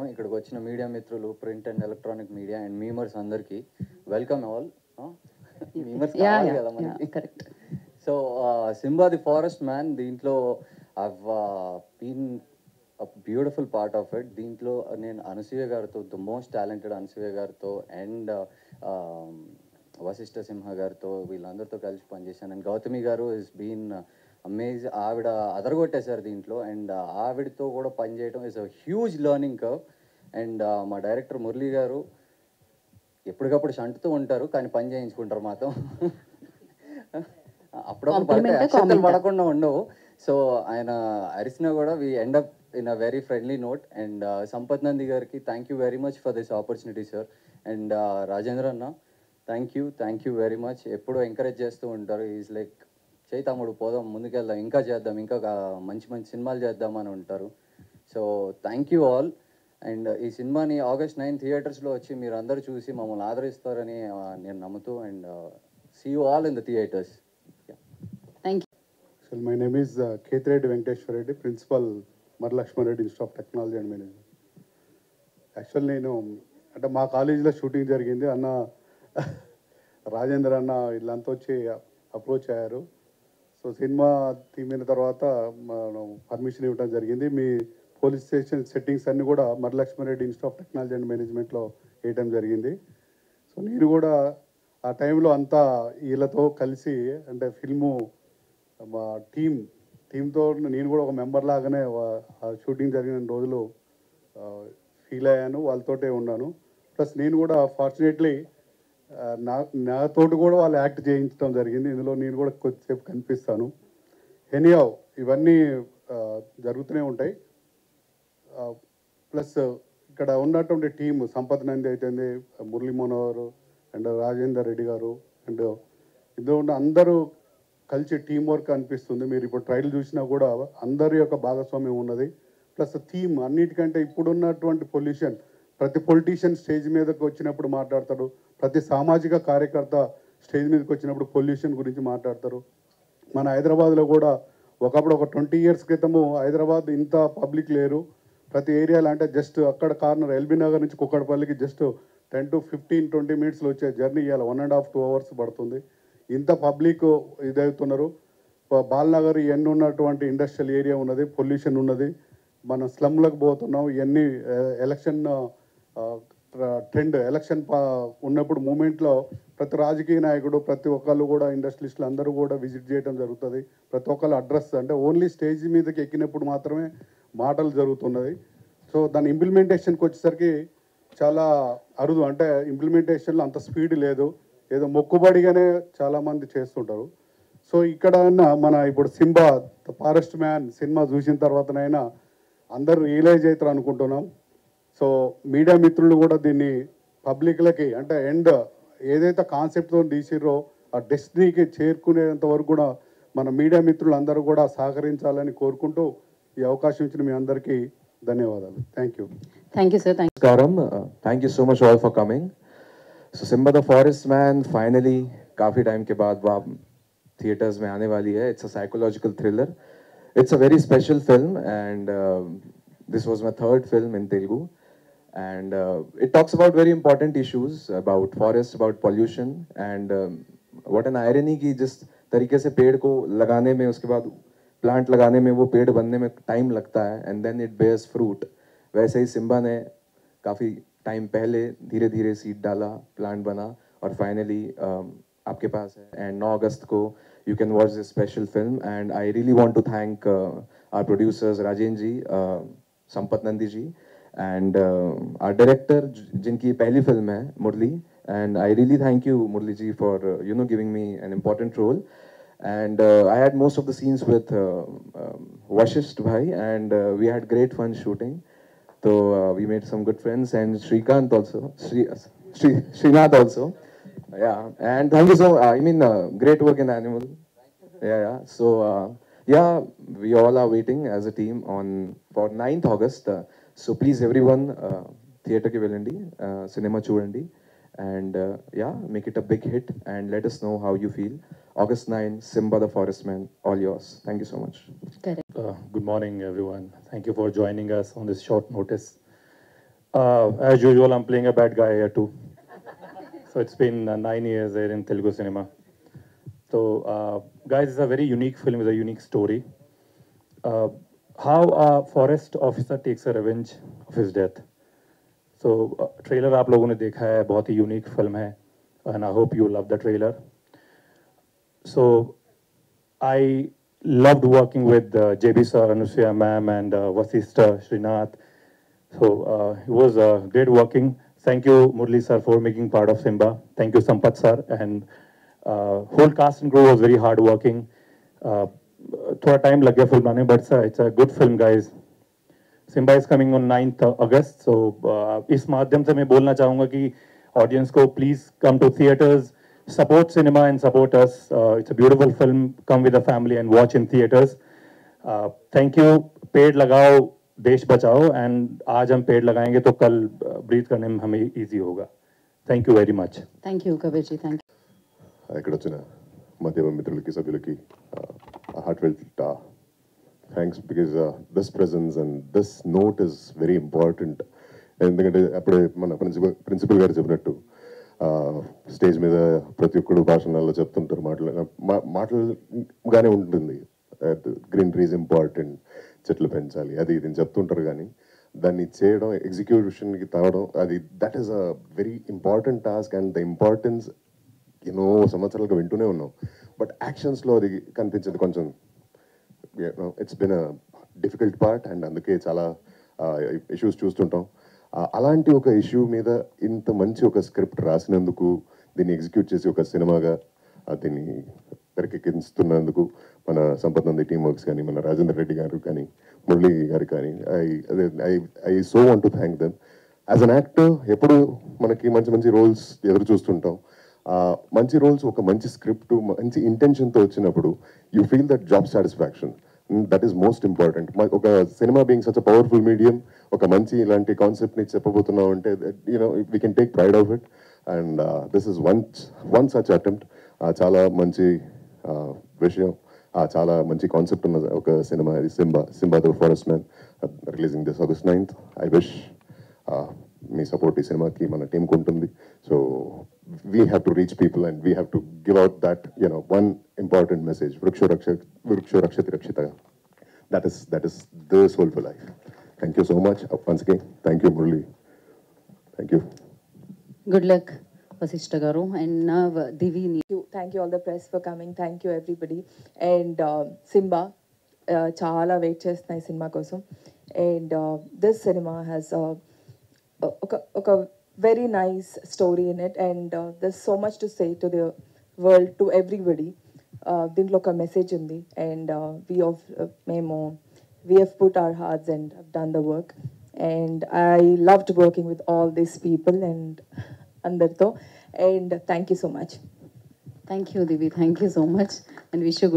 ఇక్కడికి వచ్చిన మీడియా మిత్రులు, print and electronic media and memers అందరికీ వెల్కమ్ ఆల్. మీమర్స్ కావాలి కదా మనకి. Correct. So Simba the forest man, దీంట్లో I've been a beautiful part of it. దీంట్లో నేను అనసూయ గారితో, ద మోస్ట్ టాలెంటెడ్ అనసూయ గారితో అండ్ వశిష్ఠ సింహ గారితో, వీళ్ళందరితో కలిసి పనిచేశాను. అండ్ గౌతమి గారు ఇస్ బీన్ అమేజింగ్. ఆవిడ అదరగొట్టేశారు దీంట్లో. అండ్ ఆవిడతో కూడా పనిచేయడం is a huge learning curve. And మా డైరెక్టర్ మురళీ గారు ఎప్పటికప్పుడు షంటుతూ ఉంటారు, కానీ పని చేయించుకుంటారు మాతో. అప్పుడప్పుడు పడితే అక్షంతలు పడకుండా ఉండవు. సో ఆయన అరిసినా కూడా we end up in a very friendly note. And Sampath Nandi గారికి thank you very much for this opportunity sir. And Rajendra అన్న థ్యాంక్ యూ వెరీ మచ్. ఎప్పుడూ ఎంకరేజ్ చేస్తూ ఉంటారు. ఈజ్ లైక్ చేయి తమ్ముడు, పోదాం, ముందుకెళ్దాం, ఇంకా చేద్దాం, ఇంకా మంచి మంచి సినిమాలు చేద్దామని ఉంటారు. So thank you all. And ఈ సినిమాని August 9 థియేటర్స్లో వచ్చి మీరు అందరూ చూసి మమ్మల్ని ఆదరిస్తారని నేను నమ్ముతూ, and see you all in the theatres. Thank you. So my name is Kethireddy Venkateshwar Reddy, Principal Maralakshman Reddy Institute of Technology and Management. Actual నేను అంటే మా కాలేజీలో షూటింగ్ జరిగింది. అన్న రాజేంద్ర అన్న వీళ్ళంతా వచ్చి అప్రోచ్ అయ్యారు. సో సినిమా తీమిన తర్వాత మనం పర్మిషన్ ఇవ్వడం జరిగింది. మీ పోలీస్ స్టేషన్ సెట్టింగ్స్ అన్నీ కూడా మరలక్ష్మణ్ Reddy institute of technology and మేనేజ్మెంట్లో వేయటం జరిగింది. సో నేను కూడా ఆ టైంలో అంతా వీళ్ళతో కలిసి అంటే ఫిల్ము మా టీంతో నేను కూడా ఒక మెంబర్ లాగానే ఆ షూటింగ్ జరిగిన రోజులు ఫీల్ అయ్యాను, వాళ్ళతోటే ఉన్నాను. ప్లస్ నేను కూడా ఫార్చునేట్లీ నాతోటి కూడా వాళ్ళు యాక్ట్ చేయించడం జరిగింది. ఇందులో నేను కూడా కొద్దిసేపు కనిపిస్తాను. ఎనీహౌ ఇవన్నీ జరుగుతూనే ఉంటాయి. ప్లస్ ఇక్కడ ఉన్నటువంటి టీం సంపత్ నంది అయితేంది, మురళీ మనోహర్ అండ్ రాజేందర్ రెడ్డి గారు అండ్ ఇందులో ఉన్న అందరూ కలిసి టీం వర్క్ అనిపిస్తుంది. మీరు ఇప్పుడు ట్రైల్ చూసినా కూడా అందరి యొక్క భాగస్వామ్యం ఉన్నది. ప్లస్ థీమ్ అన్నిటికంటే ఇప్పుడున్నటువంటి పొల్యూషన్, ప్రతి పొలిటీషియన్ స్టేజ్ మీదకి వచ్చినప్పుడు మాట్లాడతాడు, ప్రతి సామాజిక కార్యకర్త స్టేజ్ మీదకి వచ్చినప్పుడు పొల్యూషన్ గురించి మాట్లాడతారు. మన హైదరాబాద్లో కూడా ఒకప్పుడు ఒక 20 years క్రితము హైదరాబాద్ ఇంత పబ్లిక్ లేరు. ప్రతి ఏరియాలో అంటే జస్ట్ అక్కడ కార్నర్ ఎల్బీ నగర్ నుంచి కుక్కడపల్లికి జస్ట్ 10 to 15, 20 minutesలో వచ్చే జర్నీ ఇవాళ 1.5 to 2 hours పడుతుంది. ఇంత పబ్లిక్ ఇదవుతున్నారు. బాల్నగర్ ఇవన్నీ ఉన్నటువంటి ఇండస్ట్రియల్ ఏరియా ఉన్నది, పొల్యూషన్ ఉన్నది. మనం స్లమ్లకు పోతున్నాం. ఇవన్నీ ఎలక్షన్ ట్రెండ్, ఎలక్షన్ ఉన్నప్పుడు మూమెంట్లో ప్రతి రాజకీయ నాయకుడు, ప్రతి ఒక్కళ్ళు కూడా, ఇండస్ట్రియలిస్టులు అందరూ కూడా విజిట్ చేయడం జరుగుతుంది. ప్రతి ఒక్కళ్ళు అడ్రస్ అంటే ఓన్లీ స్టేజ్ మీదకి ఎక్కినప్పుడు మాత్రమే మాటలు జరుగుతున్నది. సో దాని ఇంప్లిమెంటేషన్కి వచ్చేసరికి చాలా అరుదు. అంటే ఇంప్లిమెంటేషన్లో అంత స్పీడ్ లేదు, ఏదో మొక్కుబడిగానే చాలామంది చేస్తుంటారు. సో ఇక్కడ మన ఇప్పుడు Simba the forest man cinema చూసిన తర్వాతనైనా అందరూ రియలైజ్ అవుతారు అనుకుంటున్నాం. సో మీడియా మిత్రులు కూడా దీన్ని పబ్లిక్లకి అంటే ఏదైతే కాన్సెప్ట్తో తీసిర్రో ఆ డెస్టినీకి చేరుకునేంత వరకు కూడా మన మీడియా మిత్రులు అందరూ కూడా సహకరించాలని కోరుకుంటూ ఈ అవకాశం ఇచ్చిన మీ అందరికీ ధన్యవాదాలు. Thank you. Thank you sir. Namaskaram. Thank you so much all for coming. So Simba the Forest Man finally काफी टाइम के बाद वो थिएटर्स में आने वाली है. It's a psychological thriller. It's a very special film and this was my third film in Telugu and it talks about very important issues about forest, about pollution and what an irony कि जिस तरीके से पेड़ को लगाने में, उसके बाद प्लांट लगाने में, वो पेड़ बनने में टाइम लगता है and then it bears fruit. वैसे ही सिम्बा ने काफ़ी टाइम पहले धीरे धीरे सीड डाला, प्लांट बना और फाइनली आपके पास है. एंड 9 अगस्त को you can watch this special film and I really want to thank our producers Rajendra ji, Sampath Nandi ji and our director जिनकी पहली फिल्म है Murali. And I really thank you Murali ji for giving me an important role. And I had most of the scenes with Vashisht bhai and we had great fun shooting. So we made some good friends and Shrikant also, Srinath also. Yeah, and thank you so great work in Animal. Yeah. So yeah, we all are waiting as a team for 9th August. So please everyone, theatre ki velandi, cinema chudandi. And yeah, make it a big hit and let us know how you feel. August 9, Simba the Forest Man, all yours. Thank you so much. Correct. Good morning, everyone. Thank you for joining us on this short notice. As usual, I'm playing a bad guy here too. So it's been 9 years there in Telugu cinema. So, guys, it's a very unique film with a unique story. How a forest officer takes a revenge of his death. So, trailer आप लोगों ने देखा है, बहुत ही unique film है, and I hope you love the trailer. So, I loved working with JB sir, Anushya ma'am, and Vasista Srinath. So it was great working. Thank you, Murli sir, for making part of Simba. Thank you, Sampath sir, and whole cast and crew was very hard working. थोड़ा time लग गया film बनाने, but it's a good film, guys. Simba is coming on 9th August. So इस माध्यम से मैं बोलना चाहूँगा कि audience को please come to theaters, support cinema and support us. It's a beautiful film. Come with the family and watch in theaters. Thank you. पेड़ लगाओ, देश बचाओ, and आज हम पेड़ लगाएंगे तो कल breathe करने में हमें easy होगा. Thank you very much. Thank you, Kabir ji. Thank you. ఇక్కడ వచ్చిన మాధ్యమ మిత్రులకి సభ్యులకి heartfelt thanks because this presence and this note is very important. ఎందుకంటే అప్పుడే మన ప్రిన్సిపల్ గారు చెప్పినట్టు స్టేజ్ మీద ప్రతి ఒక్కడు భాషణాల్లో చెప్తుంటారు, మాటలుగానే ఉంటుంది. గ్రీన్ ట్రీస్ ఇంపార్టెంట్, చెట్లు పెంచాలి, అది ఇది చెప్తుంటారు, కానీ దాన్ని చేయడం, ఎగ్జిక్యూషన్కి తేవడం, అది that is a very important task. And the importance ఎన్నో సంవత్సరాలుగా వింటూనే ఉన్నాం, బట్ యాక్షన్స్లో అది కనిపించేది కొంచెం it's been a difficult part. And అందుకే చాలా ఇష్యూస్ చూస్తుంటాం. అలాంటి ఒక ఇష్యూ మీద ఇంత మంచి ఒక స్క్రిప్ట్ రాసినందుకు, దీన్ని ఎగ్జిక్యూట్ చేసి ఒక సినిమాగా దీన్ని తెరకెక్కిస్తున్నందుకు మన సంపత్ నంది టీమ్ వర్క్స్ కానీ, మన రాజేందర్ రెడ్డి గారు కానీ, మురళి గారు కానీ, I so want to thank them. As an actor ఎప్పుడు మనకి మంచి మంచి రోల్స్ ఎదురు చూస్తుంటాం. మంచి రోల్స్, ఒక మంచి స్క్రిప్ట్, మంచి ఇంటెన్షన్తో వచ్చినప్పుడు you feel that job satisfaction. That is most important. ఒక cinema being such a powerful medium, ఒక మంచి ఇలాంటి కాన్సెప్ట్ని చెప్పబోతున్నాం అంటే you know we can take pride of it. And this is one such attempt. చాలా మంచి విషయం, చాలా మంచి కాన్సెప్ట్ ఉన్న ఒక సినిమా ఇది Simba the forest man, releasing this August 9th. I wish మీ సపోర్ట్ ఈ సినిమాకి మన టీంకి ఉంటుంది. So we have to reach people and we have to give out that one important message, వృక్షో రక్షతి రక్షిత. That is the soul for life. Thank you so much once again. Thank you Murali. Thank you. Good luck, Vasista garu. And now Divi. Thank you all the press for coming. Thank you everybody. And Simba, చాలా wait చేస్తున్నాయి cinema కోసం. And this cinema has ఒక very nice story in it, and there's so much to say to the world, to everybody. దీంట్లో ఒక message ఉంది, and we have put our hearts and have done the work, and I loved working with all these people and andartho, and thank you so much. Thank you, Divi. Thank you so much, and wish you good